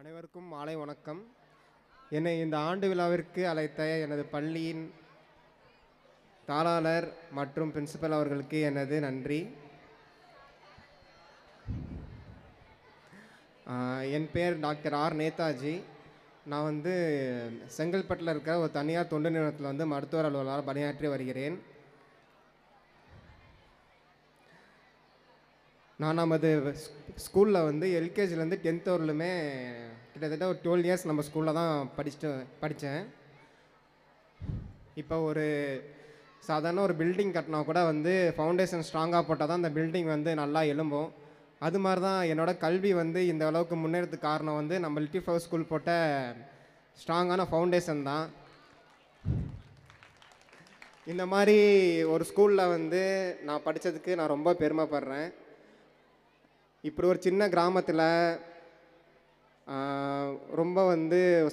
அனைவருக்கும் மாலை வணக்கம். என்னை இந்த ஆண்டு விழாவிற்கு அழைத்த எனது பள்ளியின் தாளாளர் மற்றும் பிரின்சிபல் அவர்களுக்கு எனது நன்றி. என் பேர் டாக்டர் ஆர் நேதாஜி. நான் செங்கல்பட்டில் இருக்கிற ஒரு தனியார் தொண்டு நிறுவனத்தில் மருத்துவர் அலுவலராக பணியாற்றி வருகிறேன். நான் நமது ஸ்கூலில் எல்கேஜிலேருந்து 10th வரலுமே கிட்டத்தட்ட ஒரு 12 இயர்ஸ் நம்ம ஸ்கூலில் தான் படித்தேன். இப்போ ஒரு சாதாரண ஒரு பில்டிங் கட்டினா கூட ஃபவுண்டேஷன் ஸ்ட்ராங்காக போட்டால் தான் அந்த பில்டிங் நல்லா எழும்பும். அது மாதிரி தான் என்னோடய கல்வி இந்த அளவுக்கு முன்னேறதுக்கு காரணம் நம்ம லிட்டில் ஃப்ளவர் ஸ்கூல் போட்ட ஸ்ட்ராங்கான ஃபவுண்டேஷன் தான். இந்த மாதிரி ஒரு ஸ்கூலில் நான் படித்ததுக்கு நான் ரொம்ப பெருமைப்படுறேன். இப்படி ஒரு சின்ன கிராமத்தில் ரொம்ப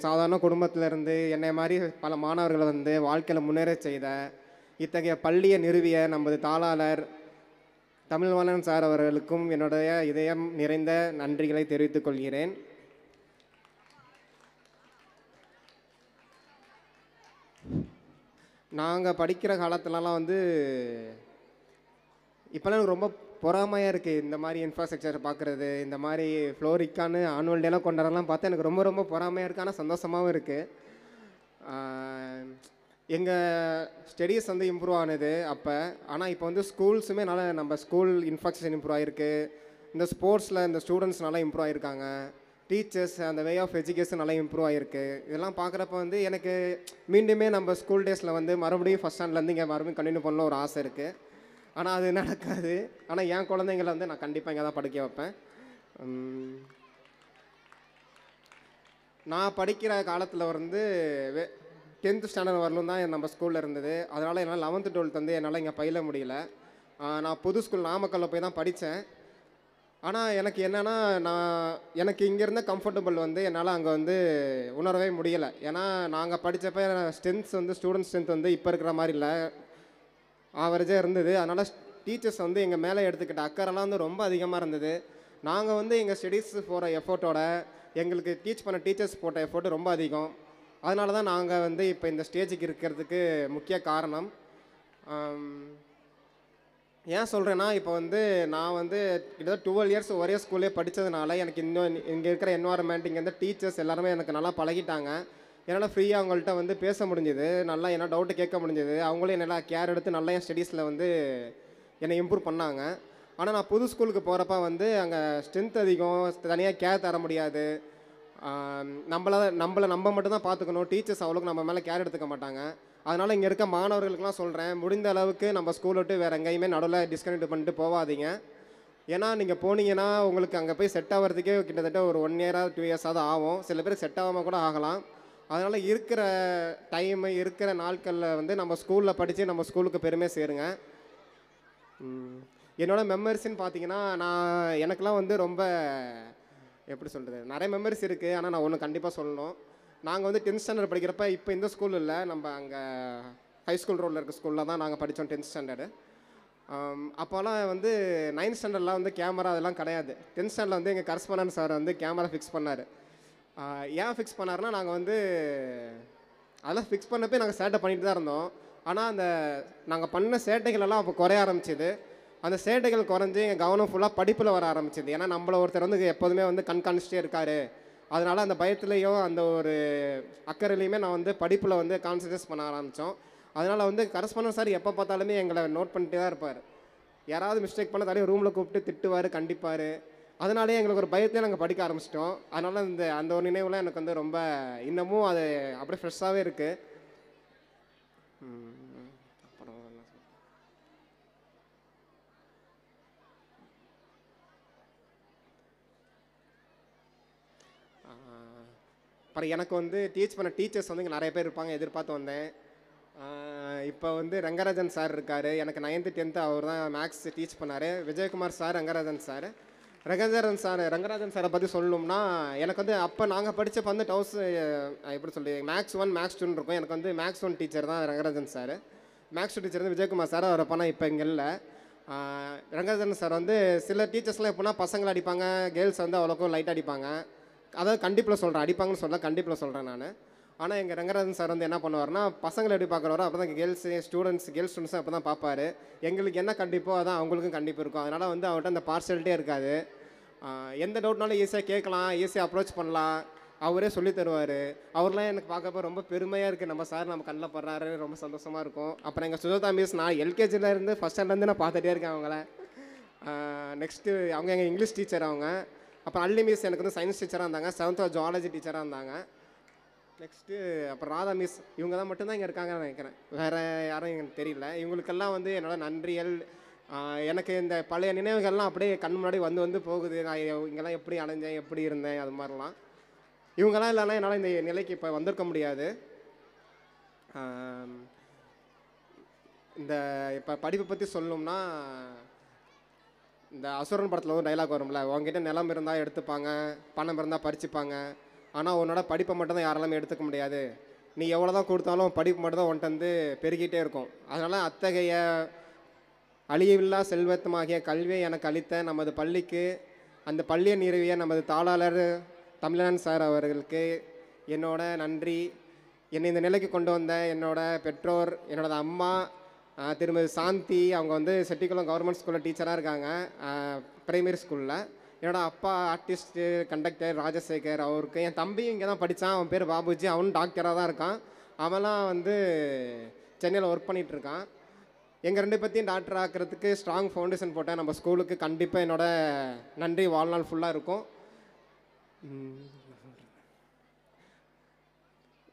சாதாரண குடும்பத்திலேருந்து என்னை மாதிரி பல மாணவர்களை வாழ்க்கையில் முன்னேற செய்த இத்தகைய பள்ளியை நிறுவிய நமது தாளாளர் தமிழ்வாணன் சார் அவர்களுக்கும் என்னுடைய இதயம் நிறைந்த நன்றிகளை தெரிவித்துக் கொள்கிறேன். நாங்கள் படிக்கிற காலத்துலலாம் இப்போலாம் எனக்கு ரொம்ப பொறாமையாக இருக்குது. இந்த மாதிரி இன்ஃப்ராஸ்ட்ரக்சர் பார்க்குறது, இந்த மாதிரி ஃப்ளோரிக்கான்னு ஆனுவல் டேலாம் கொண்டாடலாம் பார்த்தா எனக்கு ரொம்ப ரொம்ப பொறாமையாக இருக்குது. ஆனால் சந்தோஷமாகவும் இருக்குது. எங்கள் ஸ்டடீஸ் இம்ப்ரூவ் ஆனது அப்போ. ஆனால் இப்போ ஸ்கூல்ஸுமே நல்லா நம்ம ஸ்கூல் இன்ஃப்ராஸ்ட்ரக்சர் இம்ப்ரூவ் ஆகிருக்கு. இந்த ஸ்போர்ட்ஸில் இந்த ஸ்டூடெண்ட்ஸ் நல்லா இம்ப்ரூவ் ஆகிருக்காங்க. டீச்சர்ஸ் அந்த வே ஆஃப் எஜுகேஷன் நல்லா இம்ப்ரூவ் ஆகிருக்கு. இதெல்லாம் பார்க்குறப்ப எனக்கு மீண்டுமே நம்ம ஸ்கூல் டேஸில் மறுபடியும் ஃபஸ்ட் ஸ்டாண்ட்லேருந்து இங்கே மறுபடியும் கண்டினியூ பண்ணணும் ஒரு ஆசை இருக்குது. ஆனால் அது நடக்காது. ஆனால் என் குழந்தைங்களை நான் கண்டிப்பாக இங்கே தான் படிக்க வைப்பேன். நான் படிக்கிற காலத்தில் 10th ஸ்டாண்டர்ட் வரலும் தான் நம்ம ஸ்கூலில் இருந்தது. அதனால் என்னால் 11th 12th என்னால் இங்கே பயில முடியல. நான் புது ஸ்கூல் நாமக்கல்லில் போய் தான் படித்தேன். ஆனால் எனக்கு என்னென்னா எனக்கு இங்கே இருந்த கம்ஃபர்டபுள் என்னால் அங்கே உணரவே முடியலை. ஏன்னா நாங்கள் படித்தப்போ ஸ்ட்ரென்த்ஸ் ஸ்டூடெண்ட் ஸ்ட்ரென்த் இப்போ இருக்கிற மாதிரி இல்லை, ஆவரேஜாக இருந்தது. அதனால் டீச்சர்ஸ் எங்கள் மேலே எடுத்துக்கிட்ட அக்கறைலாம் ரொம்ப அதிகமாக இருந்தது. நாங்கள் எங்கள் ஸ்டடீஸ் போகிற எஃபோர்ட்டோட எங்களுக்கு டீச் பண்ண டீச்சர்ஸ் போட்ட எஃபோர்ட்டு ரொம்ப அதிகம். அதனால தான் நாங்கள் இப்போ இந்த ஸ்டேஜுக்கு இருக்கிறதுக்கு முக்கிய காரணம். ஏன் சொல்கிறேன்னா, இப்போ நான் கிட்டத்தட்ட 12 இயர்ஸ் ஒரே ஸ்கூல்லே படித்ததுனால எனக்கு இன்னும் இங்கே இருக்கிற என்வாரன்மெண்ட், இங்கே டீச்சர்ஸ் எல்லாருமே எனக்கு நல்லா பழகிட்டாங்க. என்னால் ஃப்ரீயாக அவங்கள்ட்ட பேச முடிஞ்சுது, நல்லா என்ன டவுட்டு கேட்க முடிஞ்சுது. அவங்களே நல்லா கேர் எடுத்து நல்லா என் ஸ்டடீஸில் என்னை இம்ப்ரூவ் பண்ணாங்க. ஆனால் நான் புது ஸ்கூலுக்கு போகிறப்ப அங்கே ஸ்ட்ரென்த் அதிகம், தனியாக கேர் தர முடியாது. நம்மளை நம்ம மட்டும்தான் பார்த்துக்கணும். டீச்சர்ஸ் அவ்வளோக்கு நம்ம மேலே கேர் எடுத்துக்க மாட்டாங்க. அதனால் இங்கே இருக்க மாணவர்களுக்கெல்லாம் சொல்கிறேன், முடிந்த அளவுக்கு நம்ம ஸ்கூலை விட்டு வேறு எங்கேயுமே நடுவில் டிஸ்கனெக்ட் பண்ணிட்டு போகாதீங்க. ஏன்னா நீங்கள் போனீங்கன்னா உங்களுக்கு அங்கே போய் செட் ஆகிறதுக்கே கிட்டத்தட்ட ஒரு 1 year 2 years ஆகும். சில பேருக்கு செட் ஆகாமல் கூட ஆகலாம். அதனால் இருக்கிற டைமு இருக்கிற நாட்களில் நம்ம ஸ்கூலில் படித்து நம்ம ஸ்கூலுக்கு பெருமை சேருங்க. என்னோடய மெமரிஸ்ன்னு பார்த்தீங்கன்னா, எனக்கெலாம் ரொம்ப எப்படி சொல்கிறது, நிறைய மெமரிஸ் இருக்குது. ஆனால் நான் ஒன்று கண்டிப்பாக சொல்லணும். நாங்கள் 10th ஸ்டாண்டர்ட் படிக்கிறப்ப இப்போ இந்த ஸ்கூல் இல்லை, நம்ம அங்கே ஹை ஸ்கூல் ரோடில் இருக்க ஸ்கூலில் தான் நாங்கள் படித்தோம் 10th ஸ்டாண்டர்டு. அப்போல்லாம் 9th ஸ்டாண்டர்ட்லாம் கேமரா அதெல்லாம் கிடையாது. 10th ஸ்டாண்டர்டில் எங்கள் கரஸ்பாண்டன்ட் சார் கேமரா ஃபிக்ஸ் பண்ணார். ஏன் ஃபிக்ஸ் பண்ணார்னா, நாங்கள் அதெல்லாம் ஃபிக்ஸ் பண்ணப்போ நாங்கள் சேட்டை பண்ணிட்டு தான் இருந்தோம். ஆனால் நாங்கள் பண்ண சேட்டைகளெல்லாம் அப்போ குறைய ஆரம்பிச்சிது. அந்த சேட்டைகள் குறைஞ்சி எங்கள் கவனம் ஃபுல்லாக படிப்பில் வர ஆரம்பிச்சிது. ஏன்னா நம்மளை ஒருத்தர் எப்போதுமே கண்காணிச்சிட்டே இருக்கார். அதனால் அந்த பயத்துலேயும் அந்த ஒரு அக்கறையிலையுமே நான் படிப்பில் கான்சன்ட்ரேட் பண்ண ஆரம்பித்தோம். அதனால் கரஸ்பாண்டன்ட் சார் எப்போ பார்த்தாலுமே எங்களை நோட் பண்ணிட்டே தான் இருப்பார். யாராவது மிஸ்டேக் பண்ண தனியாக ரூமில் கூப்பிட்டு திட்டுவார், கண்டிப்பார். அதனாலே எங்களுக்கு ஒரு பயத்தையே நாங்கள் படிக்க ஆரம்பிச்சிட்டோம். அதனால் அந்த ஒரு நினைவுலாம் எனக்கு ரொம்ப இன்னமும் அது அப்படியே ஃப்ரெஷ்ஷாகவே இருக்குது. அப்புறம் அப்புறம் எனக்கு டீச் பண்ண டீச்சர்ஸ் இங்கே நிறைய பேர் இருப்பாங்க, எதிர்பார்த்து வந்தேன். இப்போ ரங்கராஜன் சார் இருக்கார். எனக்கு 9th 10th அவர் தான் மேக்ஸ் டீச் பண்ணார். விஜயகுமார் சார், ரங்கராஜன் சாரை பற்றி சொல்லணும்னா, எனக்கு அப்போ நாங்கள் படித்தப்போ எப்படி சொல்லி மேக்ஸ் 1 மேக்ஸ் 2 இருக்கும். எனக்கு மேக்ஸ் 1 டீச்சர் தான் Rangarajan sir. Maths 2 teacher Vijayakumar sir. அவரை பண்ணால் இப்போ இங்கே இல்லை. ரங்கராஜன் சார் சில டீச்சர்ஸ்லாம் எப்படின்னா பசங்களை அடிப்பாங்க, கேர்ள்ஸ் அவ்வளோக்கும் லைட்டாக அடிப்பாங்க. அதாவது கண்டிப்பில் சொல்கிறேன், அடிப்பாங்கன்னு சொல்ல கண்டிப்பில் சொல்கிறேன் நான். ஆனால் எங்கள் ரங்கராஜன் சார் வந்து என்ன பண்ணுவார்னா, பசங்களை எப்படி பார்க்குறாரோ அப்போ தான் கேர்ள்ஸ் ஸ்டூடெண்ட்ஸும் அப்போ தான் பார்ப்பாரு. எங்களுக்கு என்ன கண்டிப்போ அதான் அவங்களுக்கும் கண்டிப்பு இருக்கும். அதனால் வந்து அவர்கிட்ட அந்த பார்ஷியலிட்டியே இருக்காது. எந்த டவுட்னாலும் ஈஸியாக கேட்கலாம், ஈஸியாக அப்ரோச் பண்ணலாம், அவரே சொல்லி தருவார். அவர்லாம் எனக்கு பார்க்கப்போ ரொம்ப பெருமையாக இருக்குது, நம்ம சார் நம்ம கண்ணில் படுறாரு, ரொம்ப சந்தோஷமாக இருக்கும். அப்புறம் எங்கள் சுஜாதா மிஸ், நான் எல்கேஜிலேருந்து ஃபஸ்ட் ஸ்டாண்டர்லேருந்து நான் பார்த்துட்டே இருக்கேன் அவங்கள. நெக்ஸ்ட்டு அவங்க எங்கள் இங்கிலீஷ் டீச்சர் அவங்க. அப்புறம் அல்லி மிஸ் எனக்கு வந்து சயின்ஸ் டீச்சராக இருந்தாங்க, 7th ஜுவாலஜி டீச்சராக இருந்தாங்க. நெக்ஸ்ட்டு அப்புறம் ராதா மிஸ், இவங்க தான் மட்டும்தான் இங்கே இருக்காங்கன்னு நினைக்கிறேன், வேறு யாரும் எனக்கு தெரியல. இவங்களுக்கெல்லாம் வந்து என்னோட நன்றிகள். எனக்கு இந்த பழைய நினைவுகள்லாம் அப்படியே கண் முன்னாடி வந்து வந்து போகுது. நான் இங்கெல்லாம் எப்படி அலைஞ்சேன், எப்படி இருந்தேன், அது மாதிரிலாம். இவங்கெல்லாம் இல்லைன்னா என்னால் இந்த நிலைக்கு இப்போ வந்திருக்க முடியாது. இந்த இப்போ படிப்பை பற்றி சொல்லணும்னா, இந்த அசுரன் படத்தில் ஒரு டைலாக் வரும்ல, உங்ககிட்ட நிலம் இருந்தால் எடுத்துப்பாங்க, பணம் இருந்தால் பறிச்சுப்பாங்க, ஆனால் உன்னோட படிப்பை மட்டும்தான் யாராலுமே எடுத்துக்க முடியாது. நீ எவ்வளோ தான் கொடுத்தாலும் படிப்பு மட்டும்தான் உன்கிட்ட வந்து பெருகிட்டே இருக்கும். அதனால் அத்தகைய அழியவில்லா செல்வத்தமாகிய கல்வியை எனக்கு அளித்த நமது பள்ளிக்கு, அந்த பள்ளியை நிறுவிய நமது தாளாளர் தமிழன் சார் அவர்களுக்கு என்னோட நன்றி. என்னை இந்த நிலைக்கு கொண்டு வந்த என்னோட பெற்றோர், என்னோட அம்மா திருமதி சாந்தி, அவங்க வந்து செட்டிக்குளம் கவர்மெண்ட் ஸ்கூலில் டீச்சராக இருக்காங்க, ப்ரைமரி ஸ்கூலில். என்னோடய அப்பா ஆர்டிஸ்ட்டு கண்டக்டர் ராஜசேகர், அவருக்கு என் தம்பியும் இங்கே தான் படித்தான், அவன் பேர் பாபுஜி, அவனும் டாக்டராக தான் இருக்கான். அவன்லாம் வந்து சென்னையில் ஒர்க் பண்ணிகிட்ருக்கான். எங்கள் 2 பேர்த்தையும் டாக்டர் ஆக்கிறதுக்கு ஸ்ட்ராங் ஃபவுண்டேஷன் போட்டேன் நம்ம ஸ்கூலுக்கு. கண்டிப்பாக என்னோட நன்றி வாழ்நாள் ஃபுல்லாக இருக்கும்.